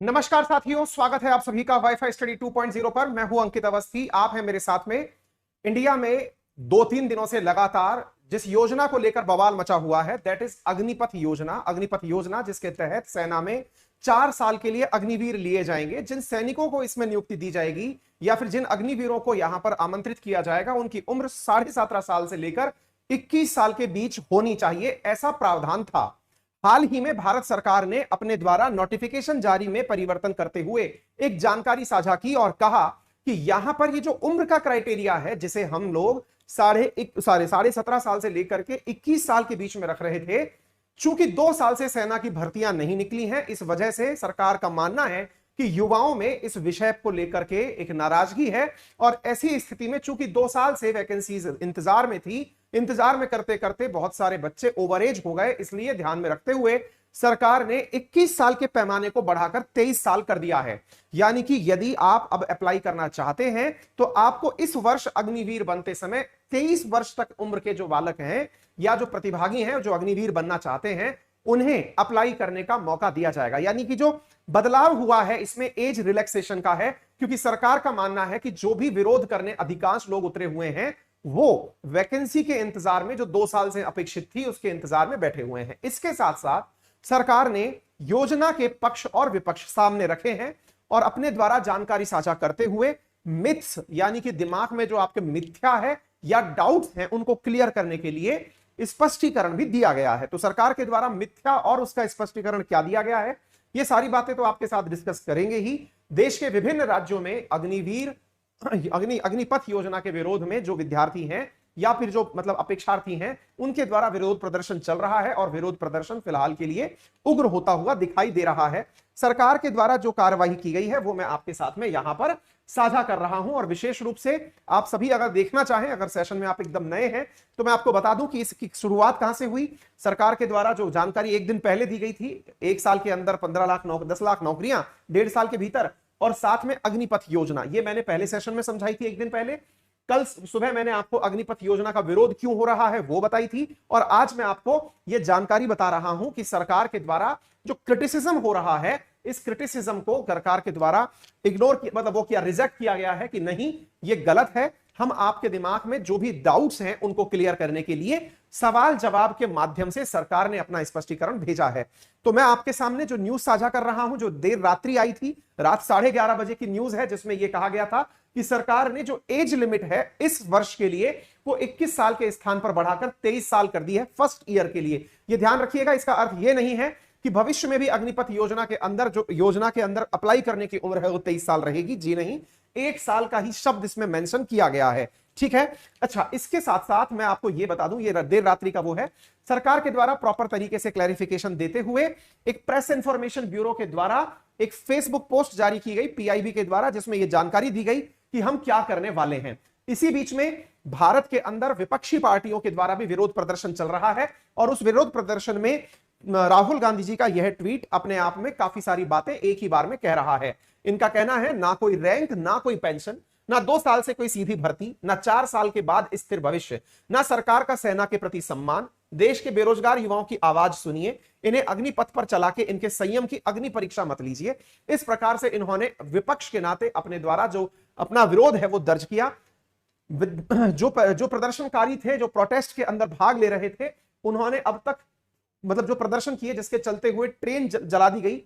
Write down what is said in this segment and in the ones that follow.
नमस्कार साथियों, स्वागत है आप सभी का वाईफाई स्टडी 2.0 पर। मैं हूं अंकित अवस्थी, आप हैं मेरे साथ में। इंडिया में 2-3 दिनों से लगातार जिस योजना को लेकर बवाल मचा हुआ है, दैट इज अग्निपथ योजना। अग्निपथ योजना जिसके तहत सेना में 4 साल के लिए अग्निवीर लिए जाएंगे। जिन सैनिकों को इसमें नियुक्ति दी जाएगी या फिर जिन अग्निवीरों को यहां पर आमंत्रित किया जाएगा, उनकी उम्र 17.5 साल से लेकर 21 साल के बीच होनी चाहिए, ऐसा प्रावधान था। हाल ही में भारत सरकार ने अपने द्वारा नोटिफिकेशन जारी में परिवर्तन करते हुए एक जानकारी साझा की और कहा कि यहां पर ये जो उम्र का क्राइटेरिया है, जिसे हम लोग साढ़े 17 साल से लेकर के 21 साल के बीच में रख रहे थे, चूंकि 2 साल से सेना की भर्तियां नहीं निकली हैं, इस वजह से सरकार का मानना है कि युवाओं में इस विषय को लेकर के एक नाराजगी है। और ऐसी स्थिति में चूंकि 2 साल से वैकेंसीज इंतजार में थी, इंतजार में करते करते बहुत सारे बच्चे ओवरएज हो गए, इसलिए ध्यान में रखते हुए सरकार ने 21 साल के पैमाने को बढ़ाकर 23 साल कर दिया है। यानी कि यदि आप अब अप्लाई करना चाहते हैं तो आपको इस वर्ष अग्निवीर बनते समय 23 वर्ष तक उम्र के जो बालक हैं या जो प्रतिभागी हैं जो अग्निवीर बनना चाहते हैं, उन्हें अप्लाई करने का मौका दिया जाएगा। यानी कि जो बदलाव हुआ है इसमें एज रिलैक्सेशन का है, क्योंकि सरकार का मानना है कि जो भी विरोध करने अधिकांश लोग उतरे हुए हैं, वो वैकेंसी के इंतजार में जो 2 साल से अपेक्षित थी उसके इंतजार में बैठे हुए हैं। इसके साथ साथ सरकार ने योजना के पक्ष और विपक्ष सामने रखे हैं और अपने द्वारा जानकारी साझा करते हुए मिथ्स, यानी कि दिमाग में जो आपके मिथ्या है या डाउट्स हैं, उनको क्लियर करने के लिए स्पष्टीकरण भी दिया गया है। तो सरकार के द्वारा मिथ्या और उसका स्पष्टीकरण क्या दिया गया है, ये सारी बातें तो आपके साथ डिस्कस करेंगे ही। देश के विभिन्न राज्यों में अग्निपथ योजना के विरोध में जो विद्यार्थी हैं या फिर जो मतलब अपेक्षार्थी हैं, उनके द्वारा विरोध प्रदर्शन चल रहा है और विरोध प्रदर्शन फिलहाल के लिए उग्र होता हुआ दिखाई दे रहा है। सरकार के द्वारा जो कार्यवाही की गई है वो मैं आपके साथ में यहां पर साझा कर रहा हूं। और विशेष रूप से आप सभी अगर देखना चाहें, अगर सेशन में आप एकदम नए हैं, तो मैं आपको बता दूं कि इसकी शुरुआत कहां से हुई। सरकार के द्वारा जो जानकारी एक दिन पहले दी गई थी, 1 साल के अंदर 10 लाख नौकरियां 1.5 साल के भीतर, और साथ में अग्निपथ योजना, ये मैंने पहले सेशन में समझाई थी एक दिन पहले। कल सुबह मैंने आपको अग्निपथ योजना का विरोध क्यों हो रहा है वो बताई थी, और आज मैं आपको यह जानकारी बता रहा हूं कि सरकार के द्वारा जो क्रिटिसिज्म हो रहा है, इस क्रिटिसिज्म को सरकार के द्वारा इग्नोर किया, मतलब वो क्या रिजेक्ट किया गया है कि नहीं, ये गलत है। हम आपके दिमाग में जो भी डाउट्स हैं उनको क्लियर करने के लिए सवाल जवाब के माध्यम से सरकार ने अपना स्पष्टीकरण भेजा है। तो मैं आपके सामने जो न्यूज साझा कर रहा हूं, जो देर रात्रि आई थी, रात 11:30 बजे की न्यूज है, जिसमें यह कहा गया था कि सरकार ने जो एज लिमिट है इस वर्ष के लिए वो 21 साल के स्थान पर बढ़ाकर 23 साल कर दी है फर्स्ट ईयर के लिए। यह ध्यान रखिएगा, इसका अर्थ यह नहीं है कि भविष्य में भी अग्निपथ योजना के अंदर जो योजना के अंदर अप्लाई करने की उम्र है वो 23 साल रहेगी। जी नहीं, 1 साल का ही शब्द इसमें मेंशन किया गया है। ठीक है। अच्छा, इसके साथ साथ मैं आपको यह बता दूं, ये देर रात्रि का वो है, सरकार के द्वारा प्रॉपर तरीके से क्लैरिफिकेशन देते हुए एक प्रेस इंफॉर्मेशन ब्यूरो के द्वारा एक फेसबुक पोस्ट जारी की गई पीआईबी के द्वारा, जिसमें यह जानकारी दी गई कि हम क्या करने वाले हैं। इसी बीच में भारत के अंदर विपक्षी पार्टियों के द्वारा भी विरोध प्रदर्शन चल रहा है, और उस विरोध प्रदर्शन में राहुल गांधी जी का यह ट्वीट अपने आप में काफी सारी बातें एक ही बार में कह रहा है। इनका कहना है, ना कोई रैंक, ना कोई पेंशन, ना 2 साल से कोई सीधी भर्ती, ना 4 साल के बाद स्थिर भविष्य, ना सरकार का सेना के प्रति सम्मान। देश के बेरोजगार युवाओं की आवाज सुनिए, इन्हें अग्निपथ पर चला के इनके संयम की अग्नि परीक्षा मत लीजिए। इस प्रकार से इन्होंने विपक्ष के नाते अपने द्वारा जो अपना विरोध है वो दर्ज किया। जो प्रदर्शनकारी थे, जो प्रोटेस्ट के अंदर भाग ले रहे थे, उन्होंने अब तक मतलब जो प्रदर्शन किए, जिसके चलते हुए ट्रेन जला दी गई।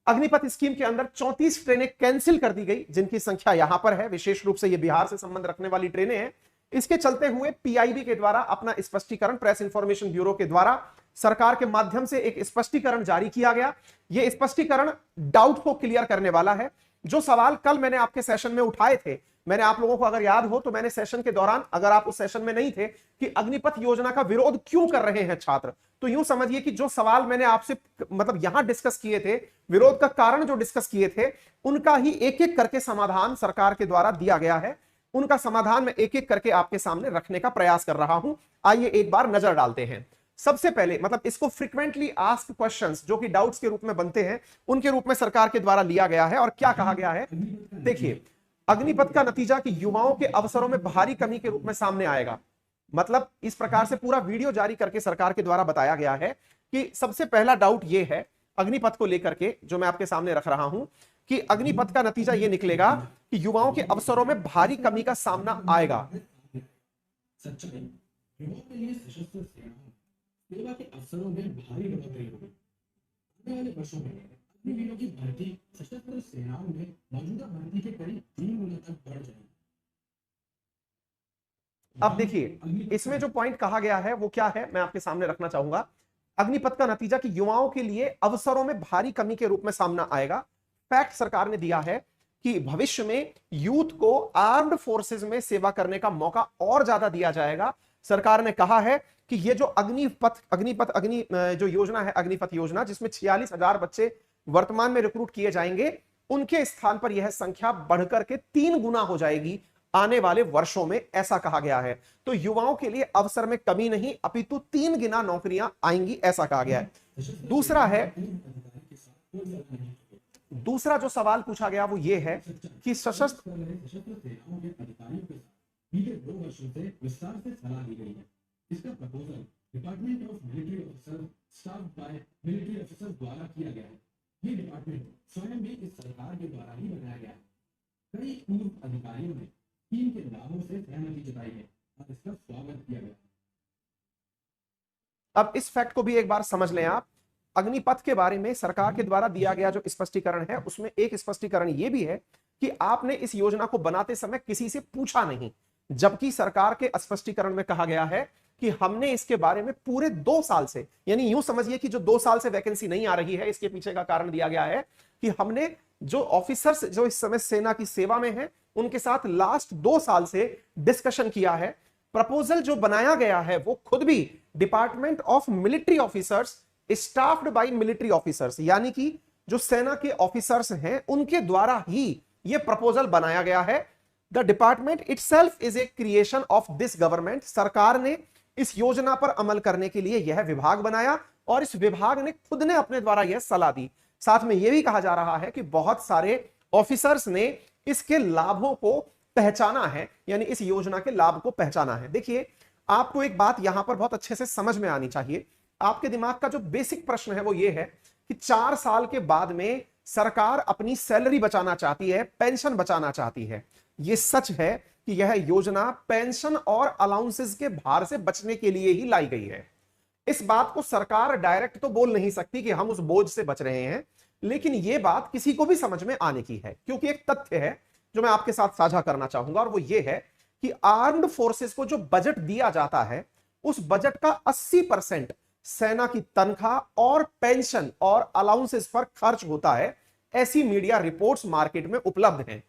अग्निपथ स्कीम के अंदर 34 ट्रेनें कैंसिल कर दी गई, जिनकी संख्या यहां पर है। विशेष रूप से ये बिहार से संबंध रखने वाली ट्रेनें हैं। इसके चलते हुए पीआईबी के द्वारा अपना स्पष्टीकरण, प्रेस इंफॉर्मेशन ब्यूरो के द्वारा सरकार के माध्यम से एक स्पष्टीकरण जारी किया गया। यह स्पष्टीकरण डाउट को क्लियर करने वाला है। जो सवाल कल मैंने आपके सेशन में उठाए थे, मैंने आप लोगों को अगर याद हो तो मैंने सेशन के दौरान, अगर आप उस सेशन में नहीं थे, कि अग्निपथ योजना का विरोध क्यों कर रहे हैं छात्र, तो यूं समझिए कि जो सवाल मैंने आपसे मतलब यहां डिस्कस किए थे, विरोध का कारण जो डिस्कस किए थे, उनका ही एक एक करके समाधान सरकार के द्वारा दिया गया है। उनका समाधान मैं एक एक करके आपके सामने रखने का प्रयास कर रहा हूं। आइए एक बार नजर डालते हैं। सबसे पहले मतलब इसको फ्रीक्वेंटली आस्क्ड क्वेश्चंस जो कि डाउट्स के रूप में बनते हैं, उनके रूप में सरकार के द्वारा लिया गया है। और क्या कहा गया है, देखिए, अग्निपथ का नतीजा कि युवाओं के अवसरों में भारी कमी के रूप में सामने आएगा। मतलब इस प्रकार से पूरा वीडियो जारी करके सरकार के द्वारा बताया गया है कि सबसे पहला डाउट यह है, अग्निपथ को लेकर के जो मैं आपके सामने रख रहा हूं कि अग्निपथ का नतीजा यह निकलेगा कि युवाओं के अवसरों में भारी कमी का सामना आएगा। सच्चाई, युवाओं के लिए सशस्त्र सेवा के अवसरों में भारी बढ़ोतरी होगी। आने वाले वर्षों में अग्निवीरों की भर्ती सशस्त्र सेनाओं में मौजूदा भर्ती के करीब 3 गुना तक बढ़ जाएगी। अब देखिए इसमें जो पॉइंट कहा गया है वो क्या है, मैं आपके सामने रखना चाहूंगा। अग्निपथ का नतीजा कि युवाओं के लिए अवसरों में भारी कमी के रूप में सामना आएगा। फैक्ट सरकार ने दिया है कि भविष्य में यूथ को आर्म्ड फोर्सेस में सेवा करने का मौका और ज्यादा दिया जाएगा। सरकार ने कहा है कि ये जो अग्नि जो योजना है, अग्निपथ योजना, जिसमें 46,000 बच्चे वर्तमान में रिक्रूट किए जाएंगे, उनके स्थान पर यह संख्या बढ़कर के 3 गुना हो जाएगी आने वाले वर्षों में, ऐसा कहा गया है। तो युवाओं के लिए अवसर में कमी नहीं अपितु 3 गुना नौकरियां आएंगी, ऐसा कहा गया है। दूसरा जो सवाल पूछा गया वो ये है कि सशस्त्र बीते 2 वर्षों से विस्तार से सलाह दी गई है। इसका proposal department of military officer staff by military officers द्वारा किया गया है। ये डिपार्टमेंट स्वयं भी इस सरकार के द्वारा ही बनाया गया है। कई पूर्व अधिकारियों ने स्कीम के लाभों से सहमति जताई है और इसका स्वागत किया गया। अब इस फैक्ट को भी एक बार समझ लें आप। अग्निपथ के बारे में सरकार के द्वारा दिया गया जो स्पष्टीकरण है उसमें एक स्पष्टीकरण यह भी है कि आपने इस योजना को बनाते समय किसी से पूछा नहीं, जबकि सरकार के स्पष्टीकरण में कहा गया है कि हमने इसके बारे में पूरे 2 साल से, यानी यूं समझिए कि जो 2 साल से वैकेंसी नहीं आ रही है, इसके पीछे का कारण दिया गया है कि हमने जो ऑफिसर्स जो इस समय सेना की सेवा में हैं उनके साथ लास्ट 2 साल से डिस्कशन किया है। प्रपोजल जो बनाया गया है वो खुद भी department of military officers staffed by military officers, यानी कि जो सेना के ऑफिसर्स हैं उनके द्वारा ही यह प्रपोजल बनाया गया है। The department itself is a creation of this government. सरकार ने इस योजना पर अमल करने के लिए यह विभाग बनाया और इस विभाग ने खुद ने अपने द्वारा यह सलाह दी। साथ में यह भी कहा जा रहा है कि बहुत सारे ऑफिसर्स ने इसके लाभों को पहचाना है, यानी इस योजना के लाभ को पहचाना है। देखिए आपको एक बात यहां पर बहुत अच्छे से समझ में आनी चाहिए। आपके दिमाग का जो बेसिक प्रश्न है वो ये है कि 4 साल के बाद में सरकार अपनी सैलरी बचाना चाहती है, पेंशन बचाना चाहती है। यह सच है कि यह योजना पेंशन और अलाउंसेस के भार से बचने के लिए ही लाई गई है। इस बात को सरकार डायरेक्ट तो बोल नहीं सकती कि हम उस बोझ से बच रहे हैं, लेकिन यह बात किसी को भी समझ में आने की है, क्योंकि एक तथ्य है जो मैं आपके साथ साझा करना चाहूंगा और वो ये है कि आर्म्ड फोर्सेस को जो बजट दिया जाता है उस बजट का 80% सेना की तनख्वाह और पेंशन और अलाउंसेस पर खर्च होता है। ऐसी मीडिया रिपोर्ट्स मार्केट में उपलब्ध हैं।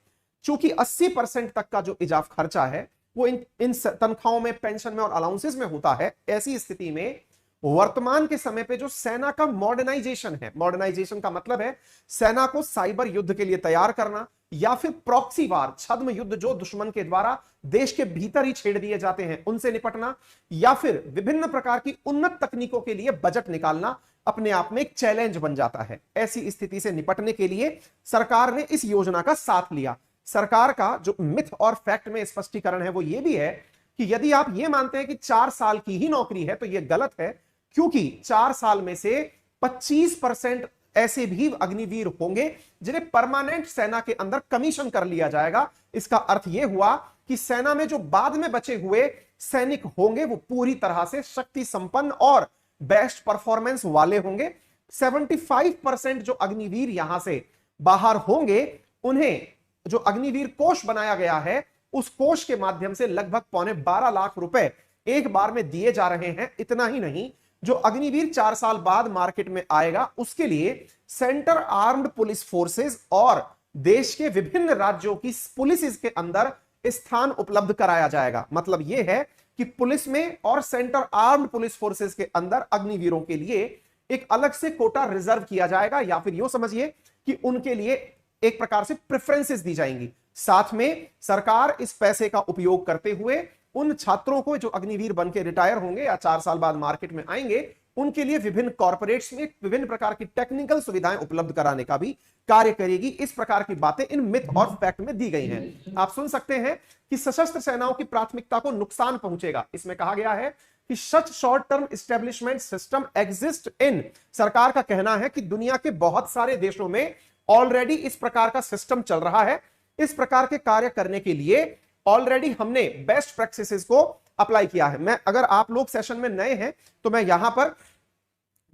चूंकि 80% तक का जो इजाफ खर्चा है वो इन तनख्वाहों में, पेंशन में और अलाउंसेस में होता है। ऐसी स्थिति में वर्तमान के समय पे जो सेना का मॉडर्नाइजेशन है, मॉडर्नाइजेशन का मतलब है सेना को साइबर युद्ध के लिए तैयार करना या फिर प्रॉक्सी वार, छद्म युद्ध जो दुश्मन के द्वारा देश के भीतर ही छेड़ दिए जाते हैं उनसे निपटना, या फिर विभिन्न प्रकार की उन्नत तकनीकों के लिए बजट निकालना अपने आप में एक चैलेंज बन जाता है। ऐसी स्थिति से निपटने के लिए सरकार ने इस योजना का साथ लिया। सरकार का जो मिथ और फैक्ट में स्पष्टीकरण है वो ये भी है कि यदि आप ये मानते हैं कि 4 साल की ही नौकरी है तो यह गलत है, क्योंकि 4 साल में से 25% ऐसे भी अग्निवीर होंगे जिन्हें परमानेंट सेना के अंदर कमीशन कर लिया जाएगा। इसका अर्थ यह हुआ कि सेना में जो बाद में बचे हुए सैनिक होंगे वो पूरी तरह से शक्ति संपन्न और बेस्ट परफॉर्मेंस वाले होंगे। 75% जो अग्निवीर यहां से बाहर होंगे उन्हें जो अग्निवीर कोष बनाया गया है उस कोष के माध्यम से लगभग 12.25 लाख रुपए एक बार में दिए जा रहे हैं। इतना ही नहीं, जो अग्निवीर 4 साल बाद मार्केट में आएगा उसके लिए सेंटर आर्म्ड पुलिस फोर्सेस और देश के विभिन्न राज्यों की पुलिस के अंदर स्थान उपलब्ध कराया जाएगा। मतलब यह है कि पुलिस में और सेंटर आर्म्ड पुलिस फोर्सेस के अंदर अग्निवीरों के लिए एक अलग से कोटा रिजर्व किया जाएगा, या फिर यूं समझिए कि उनके लिए एक प्रकार से प्रेफरेंसेस दी जाएंगी। साथ में सरकार इस पैसे का उपयोग करते हुए उन छात्रों को जो अग्निवीर बनके रिटायर होंगे या 4 साल बाद मार्केट में आएंगे उनके लिए विभिन्न कॉर्पोरेट्स में विभिन्न प्रकार की टेक्निकल सुविधाएं उपलब्ध कराने का भी कार्य करेगी। इस प्रकार की बातें इन मिथ और फैक्ट में दी गई हैं। आप सुन सकते हैं कि सशस्त्र सेनाओं की प्राथमिकता को नुकसान पहुंचेगा। इसमें कहा गया है कि such short term establishment system exist in, सरकार का कहना है कि दुनिया के बहुत सारे देशों में ऑलरेडी इस प्रकार का सिस्टम चल रहा है। इस प्रकार के कार्य करने के लिए ऑलरेडी हमने बेस्ट प्रैक्टिसेस को अप्लाई किया है। मैं, अगर आप लोग सेशन में नए हैं तो मैं यहां पर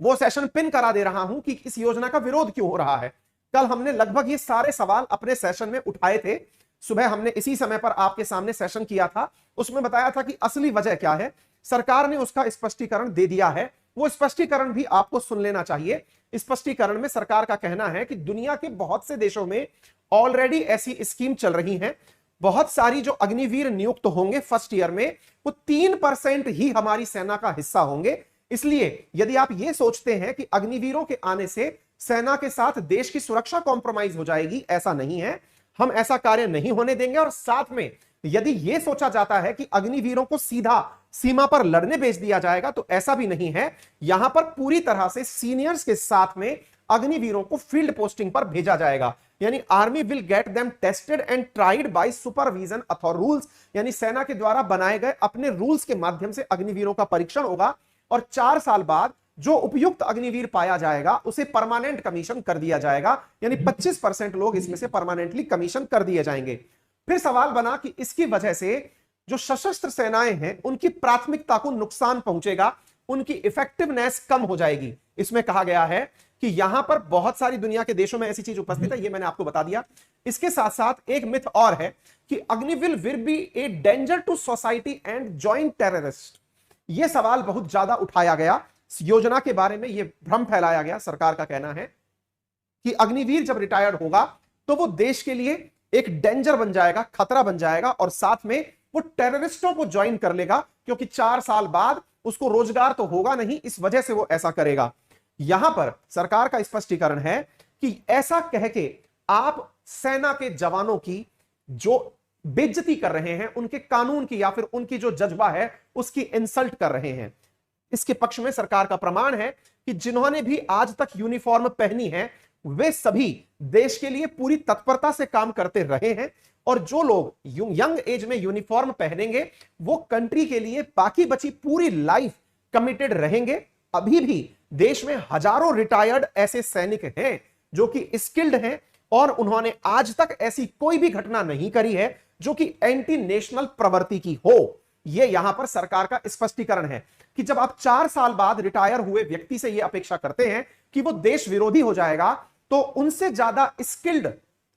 वो सेशन पिन करा दे रहा हूं कि इस योजना का विरोध क्यों हो रहा है। कल हमने लगभग ये सारे सवाल अपने सेशन में उठाए थे। सुबह हमने इसी समय पर आपके सामने सेशन किया था, उसमें बताया था कि असली वजह क्या है। सरकार ने उसका स्पष्टीकरण दे दिया है, वो स्पष्टीकरण भी आपको सुन लेना चाहिए। स्पष्टीकरण में सरकार का कहना है कि दुनिया के बहुत से देशों में ऑलरेडी ऐसी स्कीम चल रही हैं। बहुत सारी जो अग्निवीर नियुक्त होंगे फर्स्ट ईयर में, वो 3% ही हमारी सेना का हिस्सा होंगे। इसलिए यदि आप ये सोचते हैं कि अग्निवीरों के आने से सेना के साथ देश की सुरक्षा कॉम्प्रोमाइज हो जाएगी, ऐसा नहीं है। हम ऐसा कार्य नहीं होने देंगे। और साथ में यदि यह सोचा जाता है कि अग्निवीरों को सीधा सीमा पर लड़ने भेज दिया जाएगा, तो ऐसा भी नहीं है। यहां पर पूरी तरह से सीनियर्स के साथ में अग्निवीरों को फील्ड पोस्टिंग पर भेजा जाएगा। यानी army will get them tested and tried by supervision author rules, यानी सेना के द्वारा बनाए गए अपने रूल्स के माध्यम से अग्निवीरों का परीक्षण होगा और 4 साल बाद जो उपयुक्त अग्निवीर पाया जाएगा उसे परमानेंट कमीशन कर दिया जाएगा। यानी 25% लोग इसमें से परमानेंटली कमीशन कर दिए जाएंगे। फिर सवाल बना कि इसकी वजह से जो सशस्त्र सेनाएं हैं उनकी प्राथमिकता को नुकसान पहुंचेगा, उनकी इफेक्टिवनेस कम हो जाएगी। इसमें कहा गया है कि यहां पर बहुत सारी दुनिया के देशों में ऐसी चीज उपस्थित है, ये मैंने आपको बता दिया। इसके साथ साथ एक मिथ और है कि Agniveer will be a danger to society and joint terrorist. यह सवाल बहुत ज्यादा उठाया गया योजना के बारे में, यह भ्रम फैलाया गया। सरकार का कहना है कि अग्निवीर जब रिटायर्ड होगा तो वो देश के लिए एक डेंजर बन जाएगा, खतरा बन जाएगा, और साथ में वो टेररिस्टों को ज्वाइन कर लेगा, क्योंकि 4 साल बाद उसको रोजगार तो होगा नहीं, इस वजह से वो ऐसा करेगा। यहां पर सरकार का स्पष्टीकरण है कि ऐसा कह के आप सेना के जवानों की जो बेइज्जती कर रहे हैं, उनके कानून की या फिर उनकी जो जज्बा है उसकी इंसल्ट कर रहे हैं। इसके पक्ष में सरकार का प्रमाण है कि जिन्होंने भी आज तक यूनिफॉर्म पहनी है वे सभी देश के लिए पूरी तत्परता से काम करते रहे हैं, और जो लोग यंग एज में यूनिफॉर्म पहनेंगे वो कंट्री के लिए बाकी बची पूरी लाइफ कमिटेड रहेंगे। अभी भी देश में हजारों रिटायर्ड ऐसे सैनिक हैं जो कि स्किल्ड हैं, और उन्होंने आज तक ऐसी कोई भी घटना नहीं करी है जो कि एंटी नेशनल प्रवृत्ति की हो। यह यहां पर सरकार का स्पष्टीकरण है कि जब आप 4 साल बाद रिटायर हुए व्यक्ति से यह अपेक्षा करते हैं कि वो देश विरोधी हो जाएगा, तो उनसे ज्यादा स्किल्ड,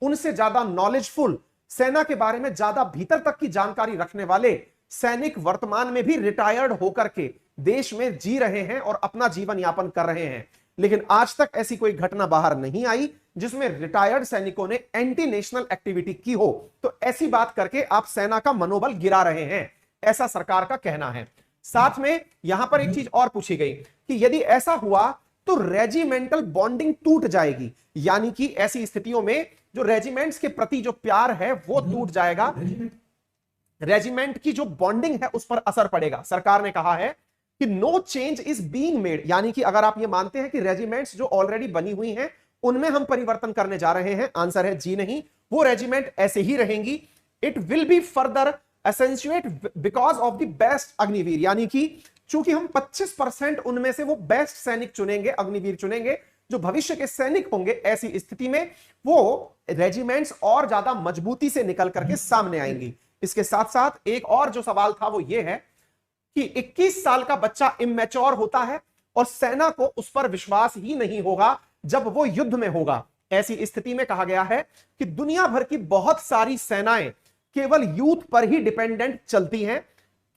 उनसे ज्यादा नॉलेजफुल, सेना के बारे में ज्यादा भीतर तक की जानकारी रखने वाले सैनिक वर्तमान में भी रिटायर्ड होकर के देश में जी रहे हैं और अपना जीवन यापन कर रहे हैं। लेकिन आज तक ऐसी कोई घटना बाहर नहीं आई जिसमें रिटायर्ड सैनिकों ने एंटी नेशनल एक्टिविटी की हो। तो ऐसी बात करके आप सेना का मनोबल गिरा रहे हैं, ऐसा सरकार का कहना है। साथ में यहां पर एक चीज और पूछी गई कि यदि ऐसा हुआ तो रेजिमेंटल बॉन्डिंग टूट जाएगी, यानी कि ऐसी स्थितियों में जो रेजिमेंट्स के प्रति जो प्यार है वो टूट जाएगा, रेजिमेंट की जो बॉन्डिंग है उस पर असर पड़ेगा। सरकार ने कहा है कि no change is being made, यानी कि अगर आप ये मानते हैं कि रेजिमेंट्स जो ऑलरेडी बनी हुई हैं उनमें हम परिवर्तन करने जा रहे हैं, आंसर है जी नहीं, वो रेजिमेंट ऐसे ही रहेंगी। It will be further associate because of the best Agniveer, यानी कि चूंकि हम 25% उनमें से वो बेस्ट सैनिक चुनेंगे, अग्निवीर चुनेंगे जो भविष्य के सैनिक होंगे, ऐसी स्थिति में वो रेजिमेंट्स और ज्यादा मजबूती से निकल करके सामने आएंगी। इसके साथ साथ एक और जो सवाल था वो ये है कि 21 साल का बच्चा इमैच्योर होता है और सेना को उस पर विश्वास ही नहीं होगा जब वो युद्ध में होगा। ऐसी स्थिति में कहा गया है कि दुनिया भर की बहुत सारी सेनाएं केवल यूथ पर ही डिपेंडेंट चलती हैं।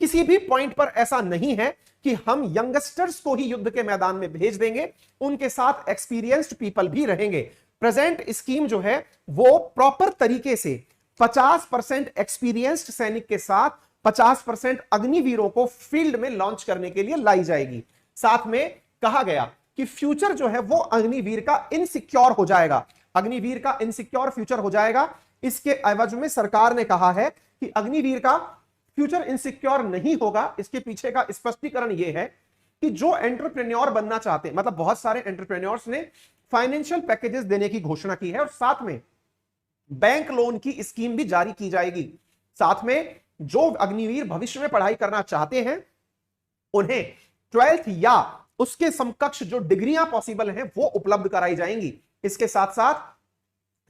किसी भी पॉइंट पर ऐसा नहीं है कि हम यंगस्टर्स को ही युद्ध के मैदान में भेज देंगे, उनके साथ एक्सपीरियंस्ड पीपल भी रहेंगे। प्रेजेंट स्कीम जो है वो प्रॉपर तरीके से 50% एक्सपीरियंस्ड सैनिक के साथ 50% अग्निवीरों को फील्ड में लॉन्च करने के लिए लाई जाएगी। साथ में कहा गया कि फ्यूचर जो है वो अग्निवीर का इनसिक्योर हो जाएगा, अग्निवीर का इनसिक्योर फ्यूचर हो जाएगा। इसके एवज में सरकार ने कहा है कि अग्निवीर का फ्यूचर इनसिक्योर नहीं होगा। इसके पीछे का स्पष्टीकरण यह है कि जो एंटरप्रेन्योर बनना चाहते हैं, मतलब बहुत सारे एंटरप्रेन्योर्स ने फाइनेंशियल पैकेजेस देने की घोषणा की है, और साथ में बैंक लोन की स्कीम भी जारी की जाएगी। साथ में जो अग्निवीर भविष्य में पढ़ाई करना चाहते हैं उन्हें 12th या उसके समकक्ष जो डिग्रियां पॉसिबल हैं वो उपलब्ध कराई जाएंगी। इसके साथ साथ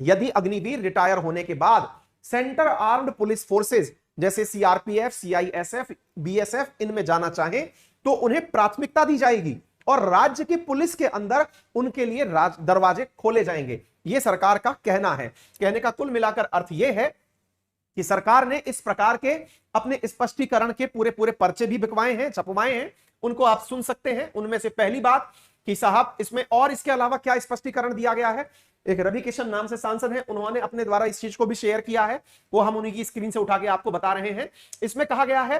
यदि अग्निवीर रिटायर होने के बाद सेंटर आर्म्ड पुलिस फोर्सेस जैसे सीआरपीएफ, सीआईएसएफ, बीएसएफ इनमें जाना चाहें तो उन्हें प्राथमिकता दी जाएगी और राज्य की पुलिस के अंदर उनके लिए दरवाजे खोले जाएंगे। यह सरकार का कहना है। कहने का कुल मिलाकर अर्थ यह है कि सरकार ने इस प्रकार के अपने स्पष्टीकरण के पूरे पूरे पर्चे भी बिकवाए हैं, छपवाए हैं, उनको आप सुन सकते हैं। उनमें से पहली बात कि साहब इसमें और इसके अलावा क्या स्पष्टीकरण दिया गया है। एक रवि किशन नाम से सांसद हैं, उन्होंने अपने द्वारा इस चीज को भी शेयर किया है, वो हम उन्हीं की स्क्रीन से उठा के आपको बता रहे हैं। इसमें कहा गया है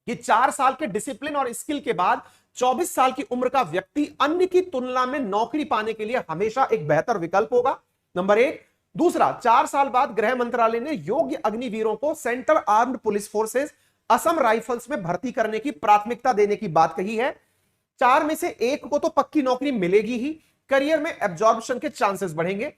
कि 4 साल के डिसिप्लिन और स्किल के बाद 24 साल की उम्र का व्यक्ति अन्य की तुलना में नौकरी पाने के लिए हमेशा एक बेहतर विकल्प होगा, नंबर 1। दूसरा, 4 साल बाद गृह मंत्रालय ने योग्य अग्निवीरों को central armed police forces Assam rifles में भर्ती करने की प्राथमिकता देने की बात कही है। 4 में से 1 को तो पक्की नौकरी मिलेगी ही, करियर में एब्जॉर्प्शन के चांसेस बढ़ेंगे।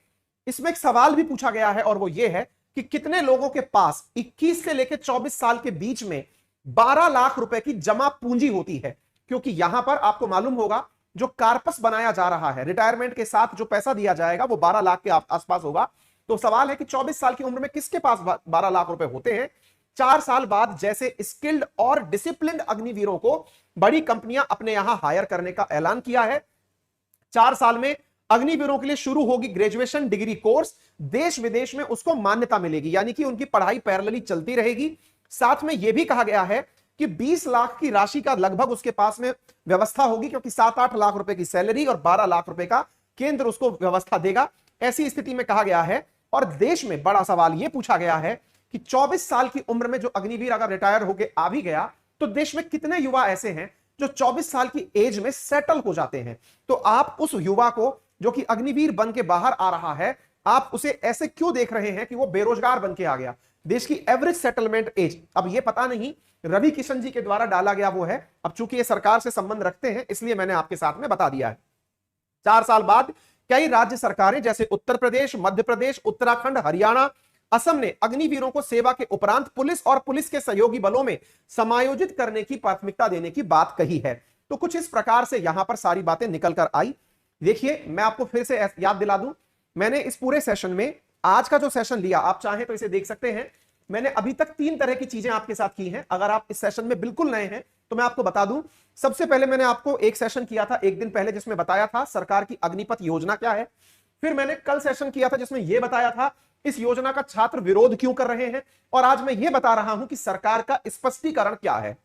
इसमें एक सवाल भी पूछा गया है और वो ये है कि कितने लोगों के पास 21 से लेकर 24 साल के बीच में 12 लाख रुपए की जमा पूंजी होती है, क्योंकि यहां पर आपको मालूम होगा जो कार्पस बनाया जा रहा है, रिटायरमेंट के साथ जो पैसा दिया जाएगा वो 12 लाख के आसपास होगा। तो सवाल है कि 24 साल की उम्र में किसके पास 12 लाख रुपए होते हैं। 4 साल बाद जैसे स्किल्ड और डिसिप्लिन्ड अग्निवीरों को बड़ी कंपनियां अपने यहां हायर करने का ऐलान किया है। 4 साल में अग्निवीरों के लिए शुरू होगी ग्रेजुएशन डिग्री कोर्स, देश विदेश में उसको मान्यता मिलेगी, यानी कि उनकी पढ़ाई पैरेलली चलती रहेगी। साथ में यह भी कहा गया है कि 20 लाख की राशि का लगभग उसके पास में व्यवस्था होगी, क्योंकि 7-8 लाख रुपए की सैलरी और 12 लाख रुपए का केंद्र उसको व्यवस्था देगा। ऐसी स्थिति में कहा गया है। और देश में बड़ा सवाल यह पूछा गया है कि 24 साल की उम्र में जो अग्निवीर अगर रिटायर होकर आ भी गया तो देश में कितने युवा ऐसे हैं जो 24 साल की एज में सेटल हो जाते हैं। तो आप उस युवा को जो कि अग्निवीर बन के बाहर आ रहा है, आप उसे ऐसे क्यों देख रहे हैं कि वो बेरोजगार बन के आ गया। देश की एवरेज सेटलमेंट एज, अब ये पता नहीं रवि किशन जी के द्वारा डाला गया वो है, अब चूंकि ये सरकार से संबंध रखते हैं इसलिए मैंने आपके साथ में बता दिया है। 4 साल बाद कई राज्य सरकारें जैसे उत्तर प्रदेश, मध्य प्रदेश, उत्तराखंड, हरियाणा, असम ने अग्निवीरों को सेवा के उपरांत पुलिस और पुलिस के सहयोगी बलों में समायोजित करने की प्राथमिकता देने की बात कही है। तो कुछ इस प्रकार से यहां पर सारी बातें निकल कर आई। देखिए, मैं आपको फिर से याद दिला दूं, मैंने इस पूरे सेशन में आज का जो सेशन लिया, आप चाहें तो इसे देख सकते हैं। मैंने अभी तक 3 तरह की चीजें आपके साथ की हैं। अगर आप इस सेशन में बिल्कुल नए हैं तो मैं आपको बता दूं, सबसे पहले मैंने आपको एक सेशन किया था एक दिन पहले जिसमें बताया था सरकार की अग्निपथ योजना क्या है। फिर मैंने कल सेशन किया था जिसमें यह बताया था इस योजना का छात्र विरोध क्यों कर रहे हैं, और आज मैं यह बता रहा हूं कि सरकार का स्पष्टीकरण क्या है।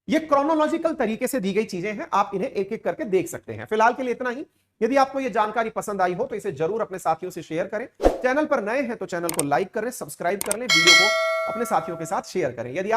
ये क्रोनोलॉजिकल तरीके से दी गई चीजें हैं, आप इन्हें एक एक करके देख सकते हैं। फिलहाल के लिए इतना ही। यदि आपको यह जानकारी पसंद आई हो तो इसे जरूर अपने साथियों से शेयर करें। चैनल पर नए हैं तो चैनल को लाइक करें, सब्सक्राइब कर लें, वीडियो को अपने साथियों के साथ शेयर करें। यदि